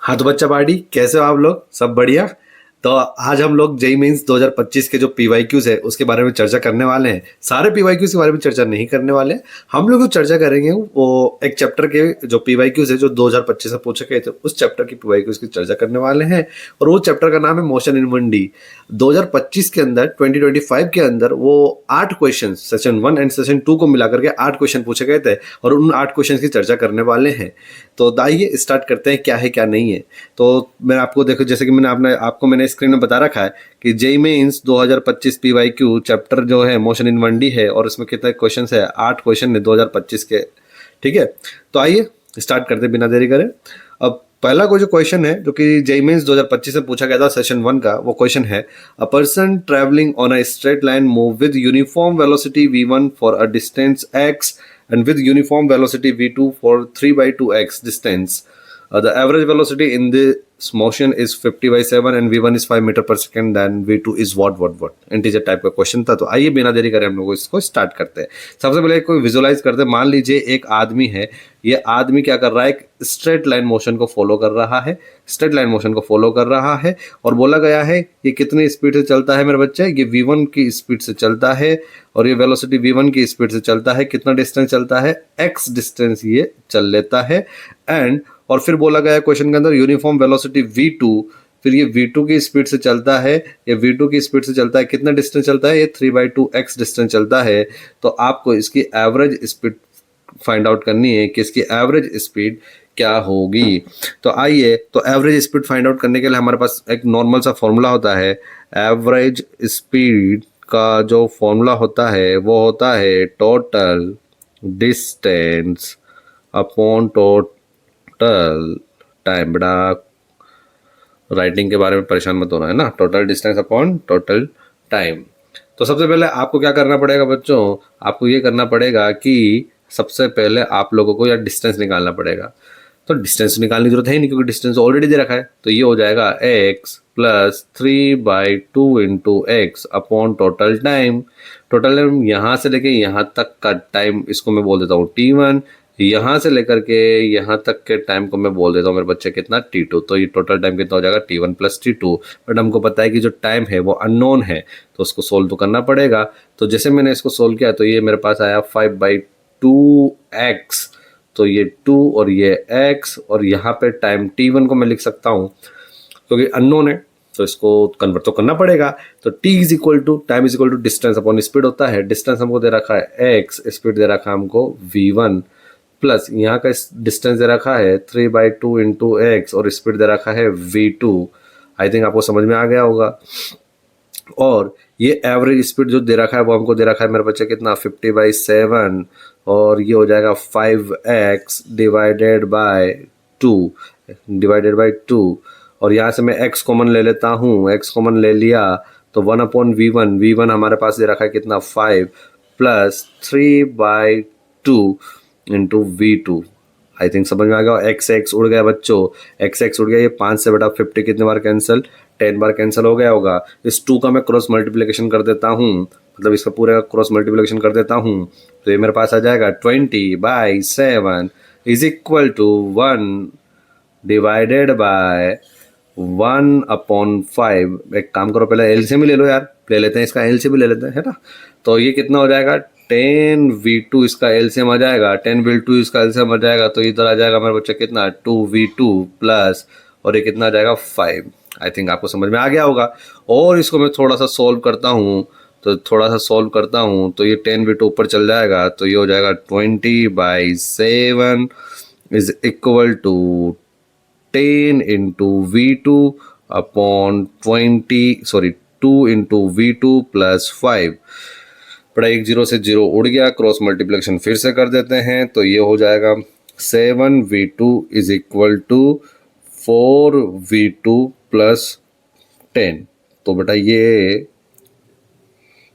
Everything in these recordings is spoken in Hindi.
हाँ तो बच्चा पार्टी, कैसे हो आप लोग? सब बढ़िया। तो आज हम लोग जेई मेंस 2025 के जो पीवाईक्यूज है उसके बारे में चर्चा करने वाले हैं। सारे पीवाईक्यूज के बारे में चर्चा नहीं करने वाले हैं। हम लोग जो चर्चा करेंगे वो एक चैप्टर के जो पीवाईक्यूज है जो 2025 में पूछे गए थे उस चैप्टर की पीवाईक्यूज की चर्चा करने वाले हैं। और वो चैप्टर का नाम है मोशन इन 1D। 2025 के अंदर 2025 के अंदर वो 8 क्वेश्चन सेशन 1 एंड सेशन 2 को मिलाकर के 8 क्वेश्चन पूछे गए थे और उन 8 क्वेश्चन की चर्चा करने वाले हैं। तो आइए स्टार्ट करते हैं क्या है क्या नहीं है। तो मैं आपको देखो, जैसे कि मैंने स्क्रीन में बता रखा है कि जेई मेंस 2025 पीवाईक्यू चैप्टर जो है मोशन इन 1D है और इसमें कितने क्वेश्चन है? 8 क्वेश्चन है 2025 के। ठीक है, तो आइए स्टार्ट करते बिना देरी करें। अब पहला कोई जो क्वेश्चन है जो कि जेई मेंस 2025 में पूछा गया था सेशन 1 का, वो क्वेश्चन है a person travelling on a straight line move with uniform velocity v1 for a distance x and with uniform velocity v2 for 3/2x distance. The average velocity in this motion is 50/7 and v1 is 5 metre per second, then v2 is what integer type का क्वेश्चन था। तो आइए बिना देरी करें हम लोग इसको स्टार्ट करते हैं। सबसे पहले कोई विजुअलाइज करते हैं। मान लीजिए एक आदमी है, ये आदमी क्या कर रहा है? एक स्ट्रेट लाइन मोशन को फॉलो कर रहा है, स्ट्रेट लाइन मोशन को फॉलो कर रहा है और बोला गया है ये कितनी स्पीड से चलता है मेरे बच्चे? ये v1 की स्पीड से चलता है और ये वेलोसिटी v1 की स्पीड से चलता है। कितना डिस्टेंस चलता है? x डिस्टेंस ये चल लेता है। एंड और फिर बोला गया है क्वेश्चन के अंदर यूनिफॉर्म वेलोसिटी v2, फिर ये v2 की स्पीड से चलता है, ये v2 की स्पीड से चलता है। कितना डिस्टेंस चलता है? ये 3/2x डिस्टेंस चलता है। तो आपको इसकी एवरेज स्पीड फाइंड आउट करनी है कि इसकी एवरेज स्पीड क्या होगी। तो आइए, तो एवरेज स्पीड फाइंड आउट करने के लिए हमारे पास एक नॉर्मल सा फॉर्मूला होता है। एवरेज स्पीड का जो फॉर्मूला होता है वो होता है total distance upon total time. बेटा राइटिंग के बारे में परेशान मत होना है ना, total distance upon total time. तो सबसे पहले आपको क्या करना पड़ेगा बच्चों? आपको ये करना पड़ेगा कि सबसे पहले आप लोगों को यार डिस्टेंस निकालना पड़ेगा। तो डिस्टेंस निकालने की जरूरत है ही नहीं क्योंकि डिस्टेंस ऑलरेडी दे रखा है। तो ये हो जाएगा x plus 3/2 into x upon total time. Total time यहाँ से लेके यहाँ तक का टाइम इसको मैं बोल देता हूँ t1, यहाँ से लेकर के यहाँ तक के टाइम को मैं बोल देता हूँ मेरे बच्चे कितना? t2। तो ये टोटल टाइम कितना हो जाएगा? t1 plus t2। बट हमको पता है कि जो टाइम है वो अननोन है तो उसको सोल्व तो करना पड़ेगा। तो जैसे मैंने इसको सोल्व किया तो ये मेरे पास आया 5/2x। तो ये 2 और ये x और यहाँ पे टाइम t1 को मैं लिख सकता हूँ क्योंकि अननोन है तो इसको कन्वर्ट तो करना पड़ेगा। तो t is equal to time is equal to distance upon speed होता है। डिस्टेंस हमको दे रखा है x, स्पीड दे रखा है हमको v1 प्लस यहाँ का डिस्टेंस दे रखा है 3/2 इंटू एक्स और स्पीड दे रखा है v2। आई थिंक आपको समझ में आ गया होगा। और ये एवरेज स्पीड जो दे रखा है वो हमको दे रखा है मेरे बच्चे कितना? 50/7 और ये हो जाएगा 5x डिवाइडेड बाय 2 और यहाँ से मैं x कॉमन ले लेता हूँ। x कॉमन ले लिया तो 1/v1, v1 हमारे पास दे रखा है कितना? 5 plus 3/2 into v2। I think समझ में आ गया। x उड़ गया बच्चों, x उड़ गया। ये 5 से बटा 50 कितने बार कैंसिल? 10 बार कैंसिल हो गया होगा। इस 2 का मैं क्रॉस मल्टीप्लिकेशन कर देता हूँ, मतलब इसका पूरे का क्रॉस मल्टीप्लिकेशन कर देता हूँ तो ये मेरे पास आ जाएगा 20/7 is equal to 1 divided by 1/5। एक काम करो, पहले एलसीएम ही ले लो यार, ले लेते हैं इसका एलसीएम भी ले लेते हैं, है ना। तो ये कितना हो जाएगा? 10v2 इसका एलसीएम आ जाएगा, 10v2 इसका एलसीएम आ जाएगा तो इधर आ जाएगा मेरे बच्चे कितना? 2v2 प्लस और ये कितना आ जाएगा? 5। आई थिंक आपको समझ में आ गया होगा। और इसको मैं थोड़ा सा सोल्व करता हूँ तो ये 10v2 ऊपर चल जाएगा तो ये हो जाएगा 20/7 is equal to 10 into v2 upon 2 into v2 plus 5। बड़ा 1 0 से 0 उड़ गया। क्रॉस मल्टीप्लिकेशन फिर से कर देते हैं तो ये हो जाएगा 7v2 is equal to 4v2 plus 10। तो बेटा ये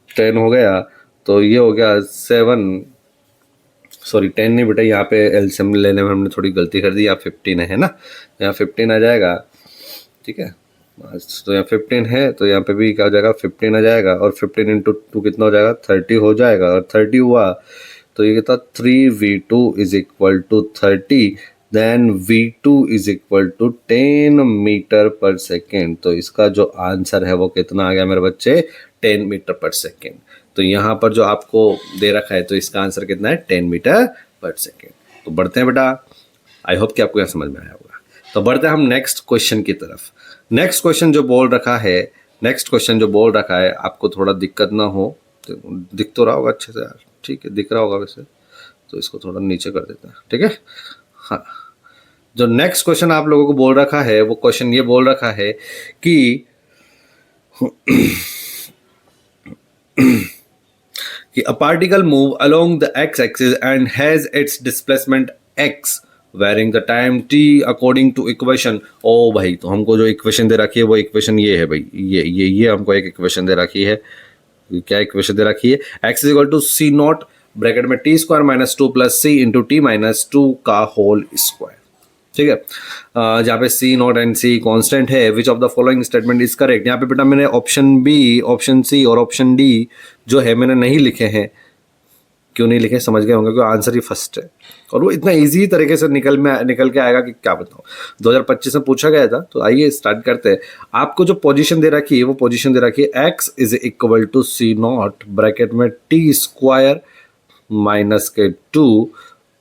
10 हो गया तो ये हो गया 10 नहीं बेटा, यहाँ पे एलसीएम लेने में हमने थोड़ी गलती कर दी। यहाँ 15 है ना, यहाँ 15 आ जाएगा। ठीक है, तो यहाँ 15 है तो यहाँ पे भी क्या हो जाएगा? 15 आ जाएगा और 15 इंटू 2 कितना हो जाएगा? 30 हो जाएगा। और 30 हुआ तो ये कितना? 3v2 is equal to 30, then v2 is equal to 10 metre per second. तो इसका जो आंसर है वो कितना आ गया मेरे बच्चे, 10 मीटर पर सेकेंड। तो यहाँ पर जो आपको दे रखा है तो इसका आंसर कितना है, 10 मीटर पर सेकेंड। तो बढ़ते हैं बेटा, आई होप कि आपको यहाँ समझ में आया होगा। तो बढ़ते हैं हम नेक्स्ट क्वेश्चन की तरफ। नेक्स्ट क्वेश्चन जो बोल रखा है, आपको थोड़ा दिक्कत ना हो, तो दिख तो रहा होगा अच्छे से यार, ठीक है, दिख रहा होगा वैसे, तो इसको थोड़ा नीचे कर देता है, ठीक है। हाँ, जो नेक्स्ट क्वेश्चन आप लोगों को बोल रखा है वो क्वेश्चन ये बोल रखा है कि a particle move along the x-axis and has its displacement x varying the time t according to equation। ओ भाई, तो हमको जो इक्वेशन दे रखी है वो इक्वेशन ये है भाई, ये हमको एक इक्वेशन दे रखी है। क्या इक्वेशन दे रखी है, x is equal to C not bracket में T square minus 2 plus C into T minus 2 का होल स्क्वायर, ठीक है। जहाँ पे C not and C constant है, which of the following statement is correct. यहाँ पे बेटा मैंने ऑप्शन बी, ऑप्शन सी और ऑप्शन डी जो है मैंने नहीं लिखे हैं। क्यों नहीं लिखे समझ गए होंगे, क्योंकि आंसर ही फर्स्ट है और वो इतना इजी तरीके से निकल के आएगा कि क्या बताऊँ। 2025 में पूछा गया था। तो आइए स्टार्ट करते हैं। आपको जो पोजीशन दे रखी है वो पोजीशन दे रखी है x is equal to C not bracket में टी स्क्वायर माइनस के 2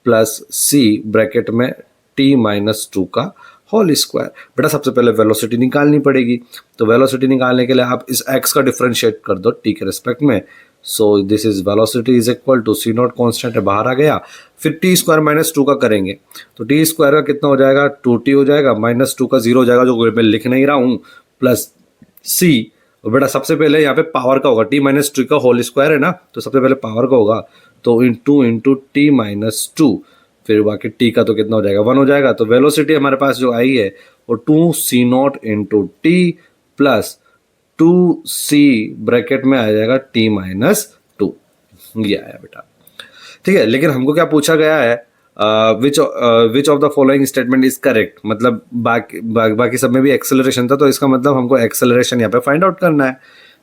प्लस सी ब्रैकेट में टी माइनस 2 का होल स्क्वायर। बेटा सबसे पहले वेलोसिटी निकालनी पड़ेगी, तो वेलोसिटी निकालने के लिए आप इस x का डिफरेंशिएट कर दो t के रिस्पेक्ट में। So this is velocity is equal to C not constant है, बाहर आ गया। फिर टी स्क्वायर माइनस 2 का करेंगे, तो टी स्क्वायर का कितना हो जाएगा, 2t हो जाएगा, माइनस 2 का 0 हो जाएगा जो मैं लिख नहीं रहा हूँ, प्लस सी। और बेटा सबसे पहले यहाँ पे पावर का होगा, t माइनस 2 का होल स्क्वायर है ना, तो सबसे पहले पावर का होगा, तो इंटू टी माइनस 2, फिर बाकी टी का तो कितना हो जाएगा, 1 हो जाएगा। तो वेलोसिटी हमारे पास जो आई है वो 2 C naught into T plus 2 C bracket में आ जाएगा टी माइनस 2, ये आया बेटा, ठीक है। लेकिन हमको क्या पूछा गया है, which of the following statement is correct, मतलब बाकी सब में भी एक्सेलरेशन था, तो इसका मतलब हमको एक्सेलरेशन यहाँ पे फाइंड आउट करना है,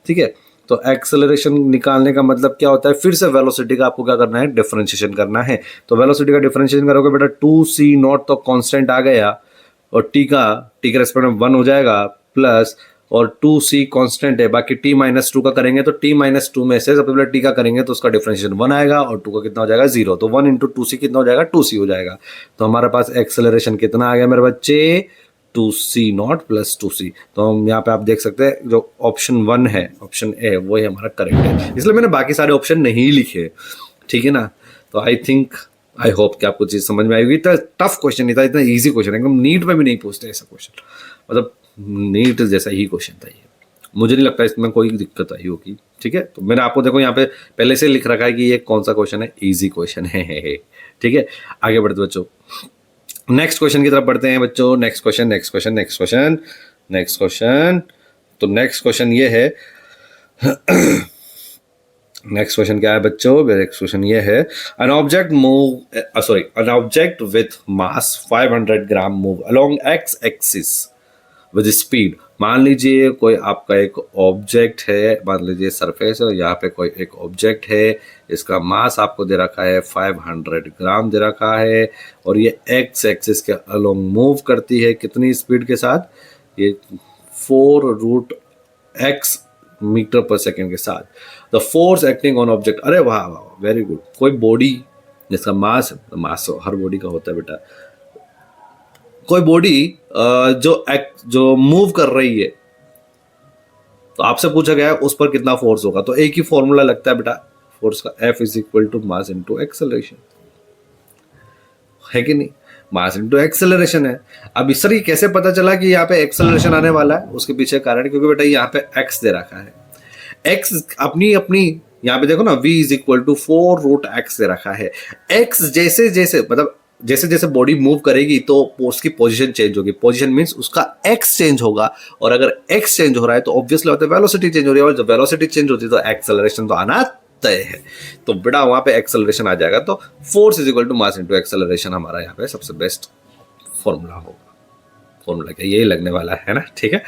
ठीक है। तो एक्सेलरेशन निकालने का मतलब क्या होता है, फिर से वेलोसिटी का आपको क्या करना है, डिफरेंशिएशन करना है। तो वेलोसिटी का डिफरेंशिएशन करोगे बेटा 2 सी नॉट तो कांस्टेंट आ गया, और टी के रेस्पेक्ट में 1 हो जाएगा, प्लस और 2 सी कांस्टेंट है, बाकी t माइनस 2 का करेंगे तो t माइनस 2 में से सबसे पहले t का करेंगे तो उसका डिफरेंशिएशन 1 आएगा, और 2 का कितना हो जाएगा, 0। तो 1 इंटू 2c कितना हो जाएगा, 2c हो जाएगा। तो हमारे पास एक्सेलरेशन कितना आ गया मेरे बच्चे, 2c नॉट प्लस 2c। तो हम यहाँ पे आप देख सकते हैं जो ऑप्शन 1 है, ऑप्शन ए, वो ही हमारा करेक्ट है। इसलिए मैंने बाकी सारे ऑप्शन नहीं लिखे, ठीक है ना। तो आई होप कि आपको चीज़ समझ में आएगी। इतना टफ क्वेश्चन नहीं था, इतना ईजी क्वेश्चन है, एकदम नीट में भी नहीं पूछते ऐसा क्वेश्चन, मतलब नीट जैसा ही क्वेश्चन था ये। मुझे नहीं लगता इसमें कोई दिक्कत आई होगी, ठीक है। तो मैंने आपको देखो यहाँ पे पहले से लिख रखा है कि ये कौन सा क्वेश्चन है, इजी क्वेश्चन है, ठीक है। आगे बढ़ते बच्चों, नेक्स्ट क्वेश्चन की तरफ बढ़ते हैं बच्चों। नेक्स्ट क्वेश्चन तो नेक्स्ट क्वेश्चन ये है नेक्स्ट क्वेश्चन क्या है बच्चों, नेक्स्ट क्वेश्चन ये है, an object with mass 500 gram move along x axis with speed. मान लीजिए कोई आपका एक ऑब्जेक्ट है, मान लीजिए सरफेस है, यहाँ पे कोई एक ऑब्जेक्ट है, इसका मास आपको दे रखा है 500 ग्राम दे रखा है, और ये एक्स एक्सिस के अलोंग मूव करती है कितनी स्पीड के साथ, ये 4√x मीटर पर सेकेंड के साथ। The force acting on object, अरे वाह वाह, वेरी गुड। कोई बॉडी जिसका मास हर बॉडी का होता है बेटा, कोई बॉडी जो मूव कर रही है, तो आपसे पूछा गया है उस पर कितना फोर्स होगा। तो एक ही फॉर्मूला लगता है बेटा फोर्स का, F is equal to mass into acceleration, है कि नहीं, मास इंटू एक्सेलरेशन है। अब इस तरह कैसे पता चला कि यहाँ पे एक्सेलरेशन आने वाला है, उसके पीछे कारण, क्योंकि बेटा यहाँ पे x दे रखा है, x अपनी यहाँ पे देखो ना, v is equal to 4√x दे रखा है। x जैसे जैसे बॉडी मूव करेगी तो उसकी पोजीशन चेंज होगी, पोजीशन मींस उसका x चेंज होगा, और अगर x चेंज हो रहा है तो ऑब्वियसली होता है वेलोसिटी चेंज हो रही है, और जब वेलोसिटी चेंज होती है तो एक्सेलरेशन तो आना तय है। तो बेटा वहां पे एक्सेलरेशन आ जाएगा, तो force is equal to mass into acceleration हमारा यहाँ पे सबसे बेस्ट फॉर्मूला होगा। फॉर्मूला क्या यही लगने वाला है ना, ठीक है।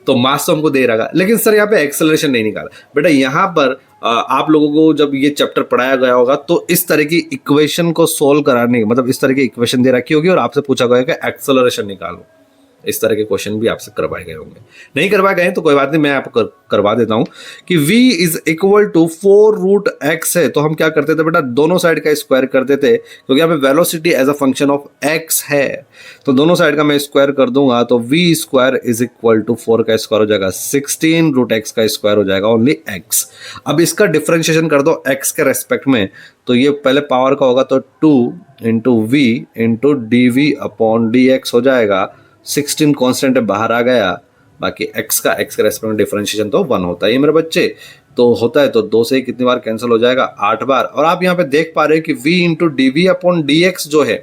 तो मास तो हमको दे रहा है, लेकिन सर यहाँ पे एक्सेलरेशन नहीं निकाला। बेटा यहाँ पर आप लोगों को जब ये चैप्टर पढ़ाया गया होगा तो इस तरह की इक्वेशन को सोल्व कराने, मतलब इस तरह की इक्वेशन दे रखी होगी और आपसे पूछा गया कि एक्सेलरेशन निकालो। इस तरह के क्वेश्चन भी आपसे करवाए गए होंगे। नहीं करवाए गए तो कोई बात नहीं, मैं आपको करवा देता हूं कि v is equal to 4√x है, तो हम क्या करते थे बेटा, दोनों साइड का स्क्वायर कर देते, क्योंकि यहाँ पे velocity as a function of x है, तो दोनों साइड का मैं स्क्वायर कर दूंगा, तो v square is equal to 4 का स्क्वायर हो जाएगा 16√x का स्क्वायर हो जाएगा ओनली x। अब इसका डिफ्रेंशिएशन कर दो x के रेस्पेक्ट में, तो ये पहले पावर का होगा तो 2 into v into d v upon d x हो जाएगा। 16 कांस्टेंट बाहर आ गया, बाकी x का x के रेस्पेक्ट में डिफरेंशिएशन तो 1 होता है मेरे बच्चे, तो होता है तो 2 से ही कितनी बार कैंसिल हो जाएगा, 8 बार। और आप यहाँ पे देख पा रहे हैं कि v into d v upon d x जो है,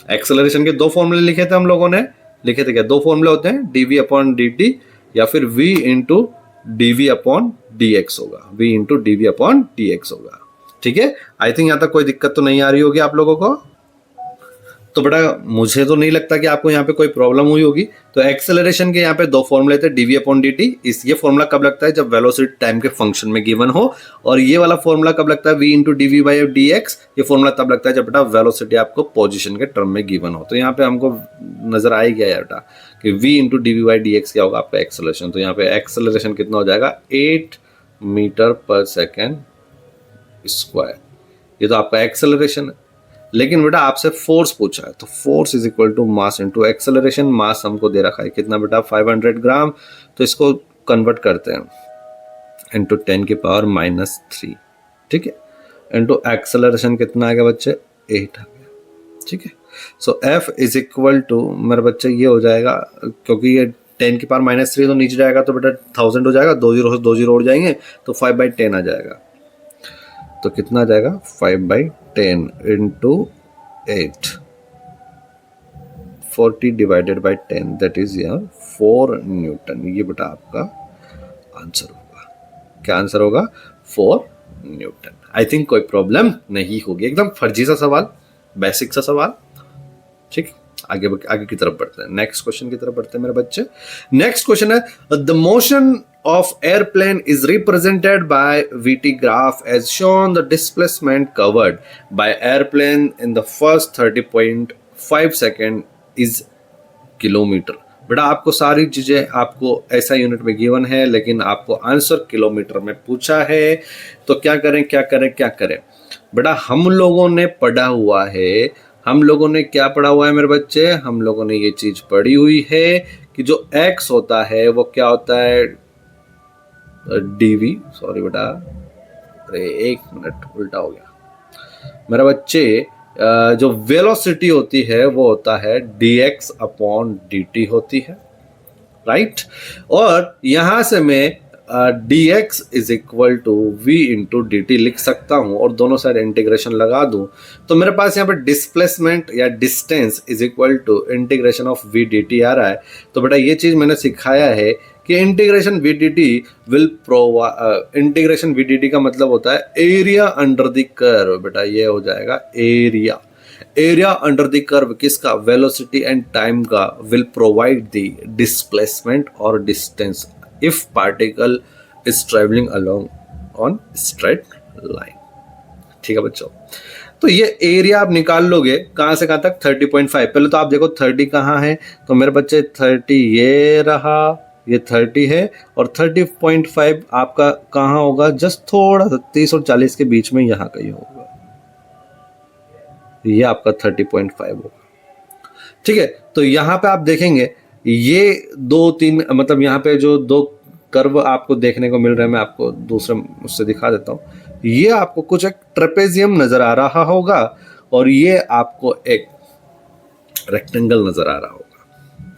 एक्सेलरेशन के 2 फॉर्मूले लिखे थे हम लोगों ने, लिखे थे क्या, 2 फॉर्मूले होते हैं, d v upon d t या फिर v into d v upon d x होगा, v into d v upon d x होगा। ठीक है, आई थिंक यहाँ तक कोई दिक्कत तो नहीं आ रही होगी आप लोगों को। तो बेटा मुझे तो नहीं लगता कि आपको यहाँ पे कोई प्रॉब्लम हुई होगी। तो एक्सेलरेशन के यहाँ पे 2 फॉर्मूले थे, d v upon d t. ये फॉर्मूला कब लगता है, जब वेलोसिटी टाइम के फंक्शन में गिवन हो, और ये वाला फॉर्मूला कब लगता है, v into d v by d x. ये फॉर्मूला तब लगता है जब बेटा वेलोसिटी आपको पोजिशन के टर्म में गिवन हो। तो यहाँ पे हमको नजर आ ही गया बेटा कि v into d v by d x क्या होगा आपका एक्सेलरेशन। तो यहाँ पे एक्सेलरेशन कितना हो जाएगा, 8 मीटर पर सेकेंड स्क्वायर, ये तो आपका एक्सेलरेशन है। लेकिन बेटा आपसे फोर्स पूछा है, तो force is equal to mass into acceleration. Mass हमको दे रखा है कितना बेटा, 500 ग्राम, तो इसको कन्वर्ट करते हैं इनटू 10 की पावर -3, ठीक है, इनटू एक्सेलरेशन कितना आ गया बच्चे, 8 आ गया, ठीक है। सो F इज इक्वल टू मेरे बच्चे ये हो जाएगा, क्योंकि ये 10 की पावर -3 तो नीचे जाएगा तो बेटा 1000 हो जाएगा, 2 जीरो से 2 जीरो उड़ जाएंगे, तो 5/10 आ जाएगा। तो कितना आ जाएगा, 5/10 into 8, 40 divided by 10, that is यहाँ 4 न्यूटन। ये बेटा आपका आंसर होगा। क्या आंसर होगा, 4 न्यूटन। आई थिंक कोई प्रॉब्लम नहीं होगी, एकदम फर्जी सा सवाल, बेसिक सा सवाल, ठीक। आगे की तरफ बढ़ते हैं, नेक्स्ट क्वेश्चन की तरफ बढ़ते हैं मेरे बच्चे। नेक्स्ट क्वेश्चन है, the motion of airplane is represented by VT graph as shown the displacement covered by airplane in the first 30.5 second is kilometre. बेटा आपको सारी चीजें आपको ऐसा यूनिट में गिवन है, लेकिन आपको आंसर किलोमीटर में पूछा है, तो क्या करें क्या करें क्या करें। बेटा हम लोगों ने पढ़ा हुआ है, हम लोगों ने क्या पढ़ा हुआ है मेरे बच्चे, हम लोगों ने ये चीज पढ़ी हुई है कि जो x होता है वो क्या होता है, डीवी, सॉरी बेटा, अरे 1 मिनट उल्टा हो गया मेरा बच्चे, जो वेलोसिटी होती है वो होता है dx अपॉन dt होती है, राइट। और यहां से मैं dx is equal to v into d t लिख सकता हूं और दोनों साइड इंटीग्रेशन लगा दूं, तो मेरे पास यहाँ पे डिस्प्लेसमेंट या distance is equal to integration of v D T आ रहा है। तो बेटा ये चीज मैंने सिखाया है कि integration v d t will provide, integration v d t का मतलब होता है एरिया अंडर द कर्व। बेटा ये हो जाएगा area, area under the curve किसका, वेलोसिटी एंड टाइम का, विल प्रोवाइड द डिस्प्लेसमेंट और distance if particle is travelling along on straight line. ठीक है बच्चों, तो ये एरिया आप निकाल लोगे कहां से कहां तक, 30.5। पहले तो आप देखो 30 कहां है, तो मेरे बच्चे 30 ये रहा, ये 30 है, और 30.5 आपका कहां होगा, जस्ट थोड़ा सा 30 और 40 के बीच में यहां कहीं होगा, ये आपका 30.5 होगा, ठीक है। तो यहां पे आप देखेंगे ये 2-3, मतलब यहाँ पे जो 2 कर्व आपको देखने को मिल रहे हैं, मैं आपको दूसरे उससे दिखा देता हूं। ये आपको कुछ एक ट्रेपेजियम नजर आ रहा होगा और ये आपको एक रेक्टेंगल नजर आ रहा होगा,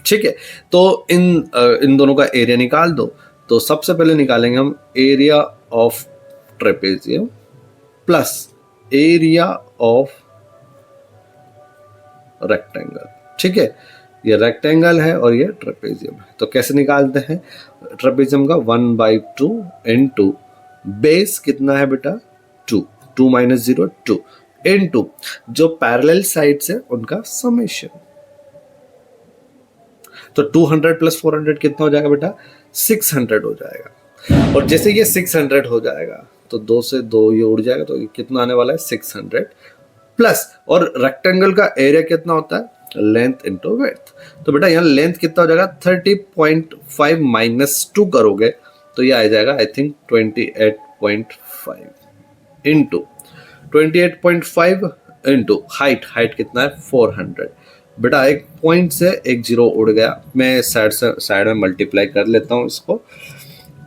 ठीक है। तो इन दोनों का एरिया निकाल दो। तो सबसे पहले निकालेंगे हम area of trapezium plus area of rectangle, ठीक है। ये रेक्टेंगल है और ये ट्रेपेजियम है। तो कैसे निकालते हैं, ट्रेपेजियम का 1/2 इनटू बेस कितना है बेटा, 2, 2 - 0 2 इनटू जो पैरेलल साइड्स है उनका समेशन। तो 200 प्लस 400 कितना हो जाएगा बेटा, 600 हो जाएगा। और जैसे ये 600 हो जाएगा तो 2 से 2 ये उड़ जाएगा, तो ये कितना आने वाला है 600 प्लस, और रेक्टेंगल का एरिया कितना होता है, लेंथ इंटू विड्थ। तो बेटा यहाँ लेंथ कितना हो जाएगा 30.5 माइनस 2 करोगे तो ये आ जाएगा I think 28.5 into 28.5 into height कितना है 400। बेटा एक पॉइंट से एक जीरो उड़ गया, मैं साइड में मल्टीप्लाई कर लेता हूँ इसको,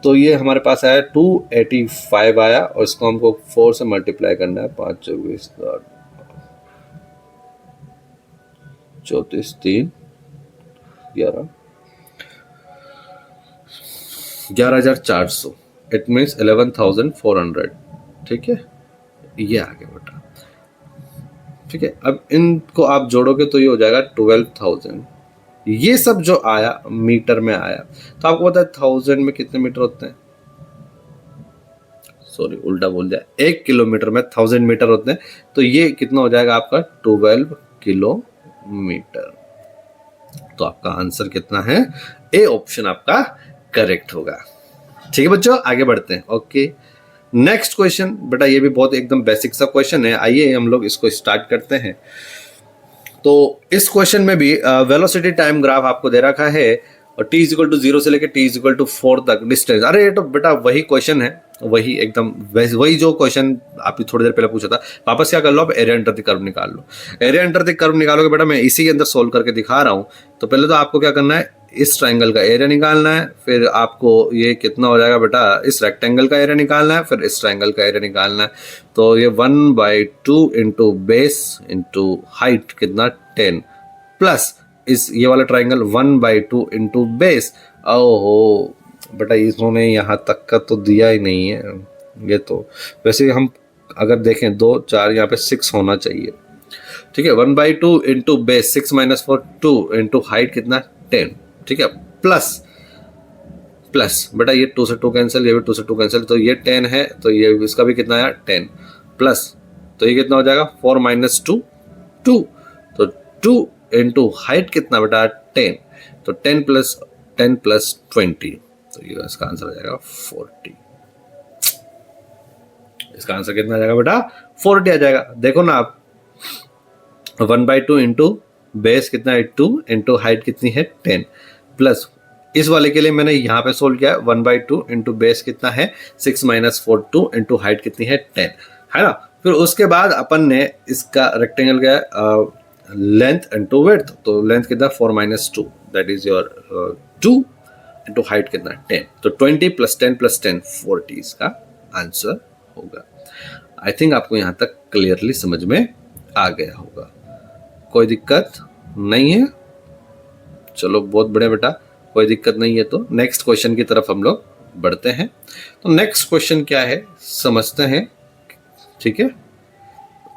तो ये हमारे पास आया 285 आया, और इसको हमको 4 से मल्टीप्लाई करना है, 5 24 34 3 11 11,400, इट मीन्स 11,400। ठीक है, ये आ गया बेटा। ठीक है, अब इनको आप जोड़ोगे तो ये हो जाएगा 12,000। ये सब जो आया मीटर में आया, तो आपको पता है 1000 में कितने मीटर होते हैं, सॉरी उल्टा बोल दिया, 1 किलोमीटर में 1000 मीटर होते हैं, तो ये कितना हो जाएगा आपका 12 किलोमीटर। तो आपका आंसर कितना है, ए ऑप्शन आपका करेक्ट होगा। ठीक है बच्चों, आगे बढ़ते हैं। ओके, नेक्स्ट क्वेश्चन बेटा, ये भी बहुत एकदम बेसिक सा क्वेश्चन है, आइए हम लोग इसको स्टार्ट करते हैं। तो इस क्वेश्चन में भी वेलोसिटी टाइम ग्राफ आपको दे रखा है, और t इक्वल टू 0 से लेकर t इक्वल टू 4 तक डिस्टेंस। अरे ये तो बेटा वही क्वेश्चन है, वही एकदम वही जो क्वेश्चन आपने थोड़ी देर पहले पूछा था। वापस क्या कर लो, अब एरिया अंडर द कर्व निकाल लो। एरिया अंडर द कर्व निकालोगे बेटा, मैं इसी के अंदर सोल्व करके दिखा रहा हूँ। तो पहले तो आपको क्या करना है, इस ट्राइंगल का एरिया निकालना है, फिर आपको ये कितना हो जाएगा बेटा, इस रेक्टेंगल का एरिया निकालना है, फिर इस ट्राइंगल का एरिया निकालना है। तो ये 1/2 इंटू बेस इंटू हाइट कितना 10 प्लस इस ये वाला ट्राइंगल 1/2 इंटू बेस। ओहो बेटा, इसने यहाँ तक का तो दिया ही नहीं है। ये तो वैसे हम अगर देखें 2 4 यहाँ पे 6 होना चाहिए। ठीक है, 1/2 into base 6 minus 4 2 into height कितना 10। ठीक है, प्लस बेटा ये 2 से 2 कैंसिल, ये भी 2 से 2 कैंसिल, तो ये 10 है, तो ये इसका भी कितना है 10 प्लस, तो ये कितना हो जाएगा 4 माइनस 2 2, तो 2 इंटू हाइट कितना बेटा 10, तो 10 प्लस 20, तो ये इसका आंसर आ जाएगा 40। इसका आंसर कितना आ जाएगा बेटा 40 आ जाएगा। देखो ना आप, 1/2 इंटू बेस कितना है 2 इंटू हाइट कितनी है 10 प्लस इस वाले के लिए मैंने यहाँ पे सोल्व किया 1/2 इंटू बेस कितना है 6 माइनस 4 2 इंटू हाइट कितनी है 10, है ना। फिर उसके बाद अपन ने इसका रेक्टेंगल का लेंथ इंटू विड्थ, तो लेंथ कितना 4 minus 2 that is your 2 into height कितना 10, तो 20 प्लस 10 प्लस 10 40 इसका आंसर होगा। आई थिंक आपको यहाँ तक क्लियरली समझ में आ गया होगा, कोई दिक्कत नहीं है। चलो बहुत बढ़िया बेटा, कोई दिक्कत नहीं है। तो नेक्स्ट क्वेश्चन की तरफ हम लोग बढ़ते हैं। तो नेक्स्ट क्वेश्चन क्या है समझते हैं। ठीक है,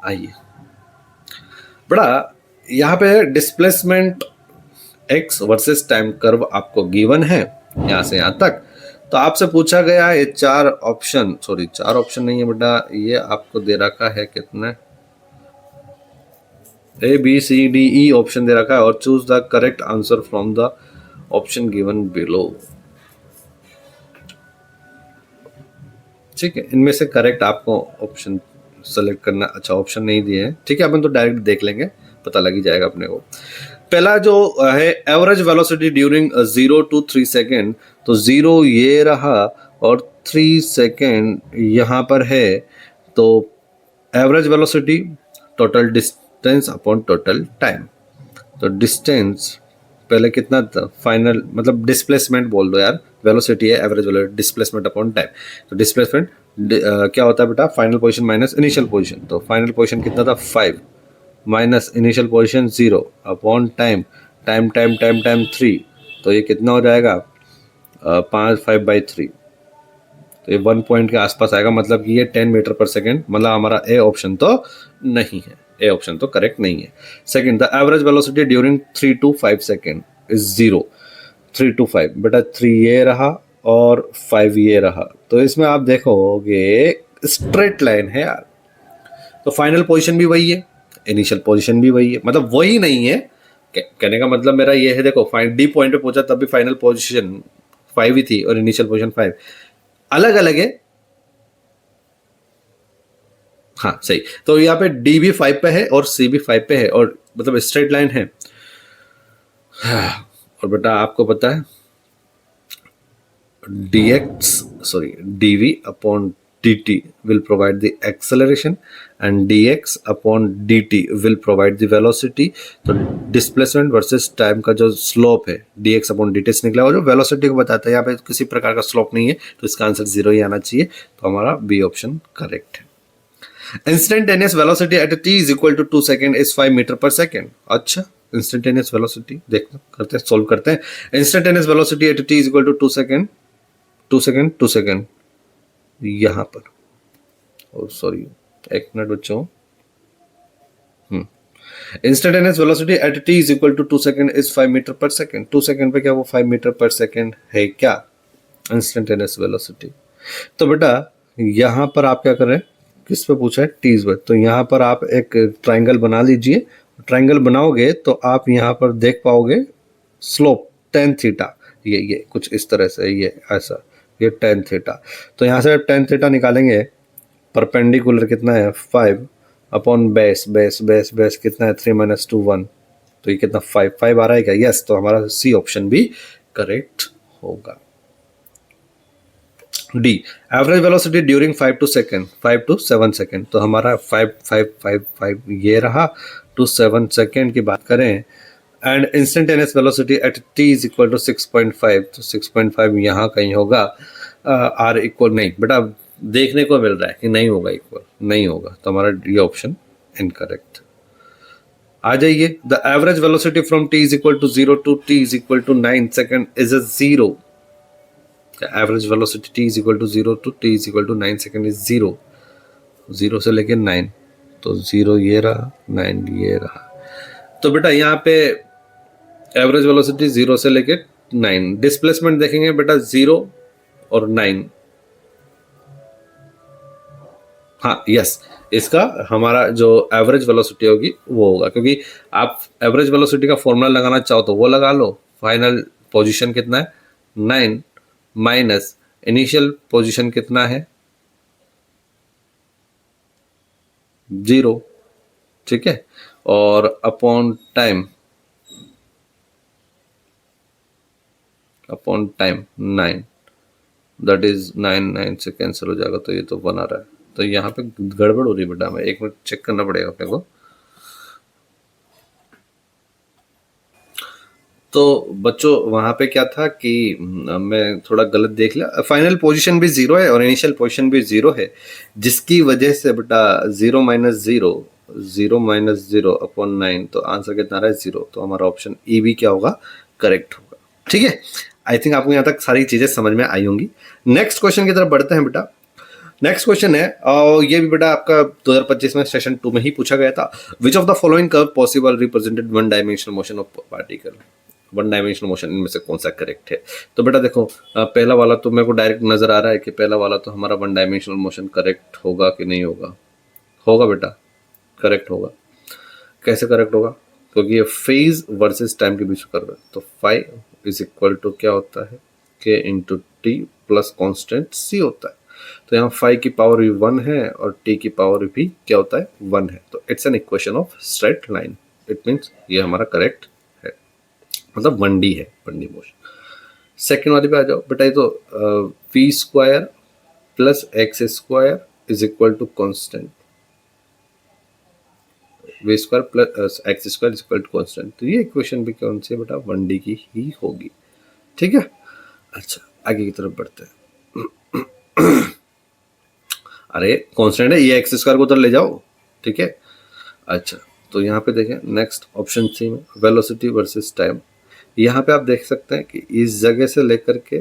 आइए बड़ा, यहाँ पे displacement x versus time curve आपको गिवन है यहाँ से यहाँ तक। तो आपसे पूछा गया है 4 ऑप्शन, सॉरी 4 ऑप्शन नहीं है बेटा, ये आपको दे रखा है कितना ABCDE ऑप्शन दे रखा है, और choose the correct answer from the option given below. ठीक है, इनमें से करेक्ट आपको ऑप्शन सेलेक्ट करना। अच्छा, ऑप्शन नहीं दिए हैं, ठीक है, अपन तो डायरेक्ट देख लेंगे, पता लग ही जाएगा अपने को। पहला जो है average velocity during 0 to 3 second, तो 0 ये रहा और 3 सेकेंड यहाँ पर है। तो average velocity total distance upon total time, तो डिस्टेंस पहले कितना था फाइनल, मतलब डिस्प्लेसमेंट बोल दो यार, वेलोसिटी है average velocity displacement upon time. तो डिस्प्लेसमेंट क्या होता है बेटा, final position minus initial position. तो फाइनल पोजीशन कितना था 5 minus initial position 0 upon time 3, तो ये कितना हो जाएगा 5/3, तो ये 1 पॉइंट के आसपास आएगा, मतलब कि ये 10 मीटर पर सेकेंड, मतलब हमारा ए ऑप्शन तो नहीं है, ए ऑप्शन तो करेक्ट नहीं है। Second, the average velocity during 3 to 5 second is 0, 3 to 5 बेटा 3 ये रहा और 5 ये रहा, तो इसमें आप देखोगे स्ट्रेट लाइन है यार, तो फाइनल पोजीशन भी वही है, इनिशियल पोजीशन भी वही है, मतलब वही नहीं है, कहने का मतलब मेरा ये है, देखो फाइन डी पॉइंट पे पहुंचा तब भी फाइनल पोजीशन 5 ही थी और इनिशियल पोजीशन 5 अलग अलग है। हाँ सही, तो यहाँ पे डी भी 5 पे है और सी भी 5 पे है और मतलब स्ट्रेट लाइन है। और बेटा आपको पता है dx sorry dv upon dt will provide the acceleration and dx upon dt will provide the velocity। तो डिस्प्लेसमेंट वर्सेस टाइम का जो स्लोप है dx upon dt से निकला और जो वेलोसिटी को बताता है, यहाँ पे किसी प्रकार का स्लोप नहीं है तो इसका आंसर 0 ही आना चाहिए। तो हमारा बी ऑप्शन करेक्ट है। Instantaneous velocity at t is equal to 2 second is 5 metre per second. अच्छा, इंस्टेंटेनियस वेलोसिटी देखते करते हैं, सोल्व करते हैं। Instantaneous velocity at t is equal to 2 second 2 second यहां पर, और सॉरी एक मिनट बच्चों, instantaneous velocity at t is equal to 2 second is 5 metre per second. 2 second पे क्या वो 5 मीटर पर सेकेंड है क्या इंस्टेंटेनियस वेलोसिटी? तो बेटा यहां पर आप क्या करें, किस पे पूछा है, टीज पर, तो यहाँ पर आप एक ट्राइंगल बना लीजिए। ट्राइंगल बनाओगे तो आप यहाँ पर देख पाओगे स्लोप tan थीटा, ये कुछ इस तरह से, ये ऐसा, ये tan थीटा। तो यहाँ से tan थीटा निकालेंगे, परपेंडिकुलर कितना है 5 upon base base base base कितना है 3 - 2 1, तो ये कितना 5 आ रहा है क्या? यस, तो हमारा सी ऑप्शन भी करेक्ट होगा। D average velocity during 5 to 7 second, तो हमारा 5 ये रहा टू 7 सेकेंड की बात करें। And instantaneous velocity at t is equal to 6.5, तो 6.5 यहाँ कहीं होगा। आर इक्वल नहीं बेटा, देखने को मिल रहा है कि नहीं होगा, इक्वल नहीं होगा, तो हमारा ये ऑप्शन इनकरेक्ट। आ जाइए, the average velocity from T is equal to 0 to t is equal to 9 second is a 0। Average velocity t is equal to 0 to t is equal to 9 second is 0, 0 से लेके 9, तो 0 ये रहा, 9 ये रहा। तो बेटा यहाँ पे एवरेज वेलोसिटी 0 से लेके 9, डिस्प्लेसमेंट देखेंगे बेटा 0 और 9। हाँ यस, इसका हमारा जो एवरेज वेलोसिटी होगी वो होगा, क्योंकि आप एवरेज वेलोसिटी का फॉर्मूला लगाना चाहो तो वो लगा लो। फाइनल पोजीशन कितना है 9 माइनस इनिशियल पोजीशन कितना है 0, ठीक है, और अपॉन टाइम 9, दैट इज 9 से कैंसिल हो जाएगा, तो ये तो 1 आ रहा है। तो यहाँ पे गड़बड़ हो रही है बेटा, मैं एक मिनट चेक करना पड़ेगा अपने को। तो बच्चों वहां पे क्या था कि मैं थोड़ा गलत देख लिया, फाइनल पोजीशन भी 0 है और इनिशियल पोजीशन भी 0 है, जिसकी वजह से बेटा 0 - 0 अपॉन 9, तो आंसर कितना रहा है 0। तो हमारा ऑप्शन ई भी क्या होगा, करेक्ट होगा। ठीक है, आई थिंक आपको यहाँ तक सारी चीजें समझ में आई होंगी। नेक्स्ट क्वेश्चन की तरफ बढ़ते हैं बेटा। नेक्स्ट क्वेश्चन है, और ये भी बेटा आपका 2025 में सेशन 2 में ही पूछा गया था। विच of the following curve possible represented one dimensional motion of particle, one dimensional motion, इनमें से कौन सा करेक्ट है? तो बेटा देखो पहला वाला तो मेरे को डायरेक्ट नजर आ रहा है कि पहला वाला तो हमारा वन डायमेंशनल मोशन करेक्ट होगा कि नहीं होगा? होगा बेटा, करेक्ट होगा। कैसे करेक्ट होगा? क्योंकि ये फेज वर्सेस टाइम के बीच में कर्व है, तो फाइव इज इक्वल टू क्या होता है के इंटू टी प्लस कॉन्स्टेंट सी होता है। तो यहाँ 5 की पावर भी 1 है और t की पावर भी क्या होता है 1 है, तो it's an equation of straight line. It means ये हमारा करेक्ट है, मतलब 1D है, 1D मोशन। सेकेंड वाली पे आ जाओ बेटा, ये तो v square plus x square is equal to constant, v square plus x square is equal to constant, तो ये इक्वेशन भी कौन सी है बेटा 1D की ही होगी। ठीक है, अच्छा आगे की तरफ बढ़ते हैं। अरे कांस्टेंट है, ये एक्स स्क्वायर को उधर ले जाओ, ठीक है। अच्छा तो यहाँ पे देखें नेक्स्ट ऑप्शन सी में वेलोसिटी वर्सेस टाइम, यहाँ पे आप देख सकते हैं कि इस जगह से लेकर के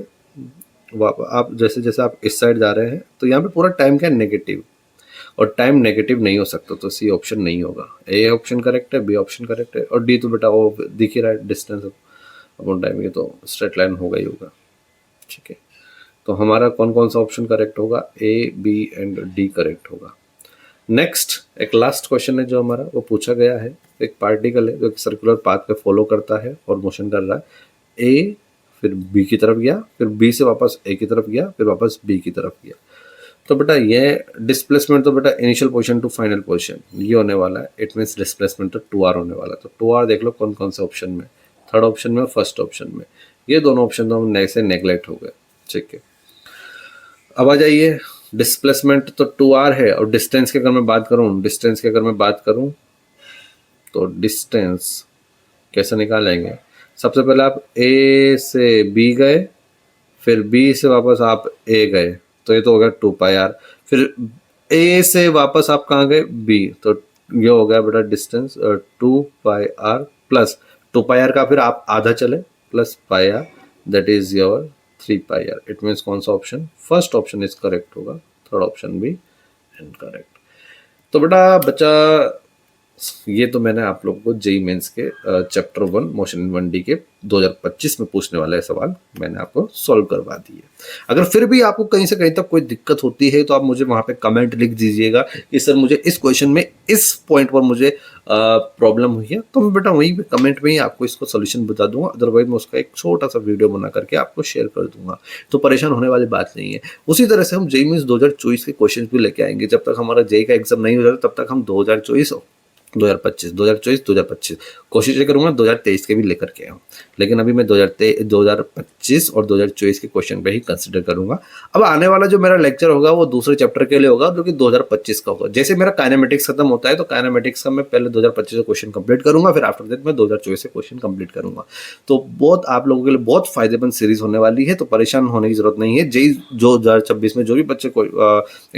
आप जैसे जैसे आप इस साइड जा रहे हैं तो यहाँ पे पूरा टाइम क्या है नेगेटिव, और टाइम नेगेटिव नहीं हो सकता, तो सी ऑप्शन नहीं होगा। ए ऑप्शन करेक्ट है, बी ऑप्शन करेक्ट है, और डी तो बेटा वो दिख ही रहा है डिस्टेंस अपॉन टाइम, ये तो स्ट्रेट लाइन होगा ही होगा। ठीक है, तो हमारा कौन कौन सा ऑप्शन करेक्ट होगा, A B and D correct होगा। नेक्स्ट एक लास्ट क्वेश्चन है जो हमारा वो पूछा गया है एक पार्टिकल है जो सर्कुलर पाथ पे फॉलो करता है और मोशन कर रहा है, ए फिर बी की तरफ गया, फिर बी से वापस ए की तरफ गया, फिर वापस बी की तरफ गया। तो बेटा ये डिस्प्लेसमेंट तो बेटा initial position to final position ये होने वाला है, इट मीन्स डिस्प्लेसमेंट तो 2r होने वाला है। तो 2r देख लो कौन कौन से ऑप्शन में, थर्ड ऑप्शन में और फर्स्ट ऑप्शन में, ये दोनों ऑप्शन तो हम से नेग्लेक्ट हो गए, ठीक है। अब आ जाइए, डिस्प्लेसमेंट तो 2r है और डिस्टेंस की अगर मैं बात करूं, तो डिस्टेंस कैसे निकालेंगे? सबसे पहले आप ए से बी गए, फिर बी से वापस आप ए गए, तो ये तो हो गया 2πr। फिर ए से वापस आप कहाँ गए? बी, तो ये हो गया बेटा डिस्टेंस 2πr प्लस 2πr का फिर आप आधा चले plus πr, that is your 3πr। It means कौन सा option? First option is correct होगा, थर्ड ऑप्शन भी इनकरेक्ट। तो बेटा बच्चा ये तो मैंने आप लोगों को जेई मेंस के चैप्टर 1 मोशन इन 1D के 2025 में पूछने वाला है सवाल मैंने आपको सॉल्व करवा दिए। अगर फिर भी आपको कहीं से कहीं तक कोई दिक्कत होती है तो आप मुझे वहां पे कमेंट लिख दीजिएगा कि सर मुझे इस क्वेश्चन में इस पॉइंट पर मुझे प्रॉब्लम हुई है, तो मैं बेटा वहीं पे कमेंट में ही आपको इसको सोल्यूशन बता दूंगा। अदरवाइज मैं उसका एक छोटा सा वीडियो बना करके आपको शेयर कर दूंगा, तो परेशान होने वाली बात नहीं है। उसी तरह से हम जेई मेंस 2024 के क्वेश्चन भी लेके आएंगे। जब तक हमारा जेई का एग्जाम नहीं हो जाता तब तक हम 2024 कोशिश ये करूंगा 2023 के भी लेकर के आऊँ, लेकिन अभी मैं 2025 और 2024 के क्वेश्चन पे ही कंसिडर करूंगा। अब आने वाला जो मेरा लेक्चर होगा वो दूसरे चैप्टर के लिए होगा जो कि 2025 का होगा। जैसे मेरा काइनेमेटिक्स खत्म होता है तो काइनेमेटिक्स का मैं पहले 2025 का क्वेश्चन कंप्लीट करूंगा, फिर आफ्टर दैट मैं 2024 से क्वेश्चन कंप्लीट करूंगा। तो बहुत आप लोगों के लिए बहुत फायदेमंद सीरीज होने वाली है, तो परेशान होने की जरूरत नहीं है। जेई जो 2026 में जो भी बच्चे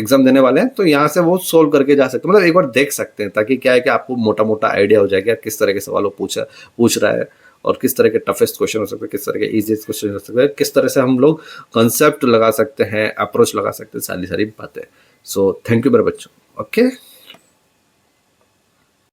एग्जाम देने वाले हैं तो यहाँ से वो सोल्व करके जा सकते हैं, मतलब एक बार देख सकते हैं, ताकि क्या है कि आपको मोटा मोटा आइडिया हो जाएगा किस तरह के सवालों पूछ रहा है और किस तरह के टफेस्ट क्वेश्चन हो सकते हैं, किस तरह के इजीएस्ट क्वेश्चन हो सकते हैं, किस तरह से हम लोग कंसेप्ट लगा सकते हैं, अप्रोच लगा सकते हैं, सारी बातें। सो थैंक यू मेरे बच्चों। ओके।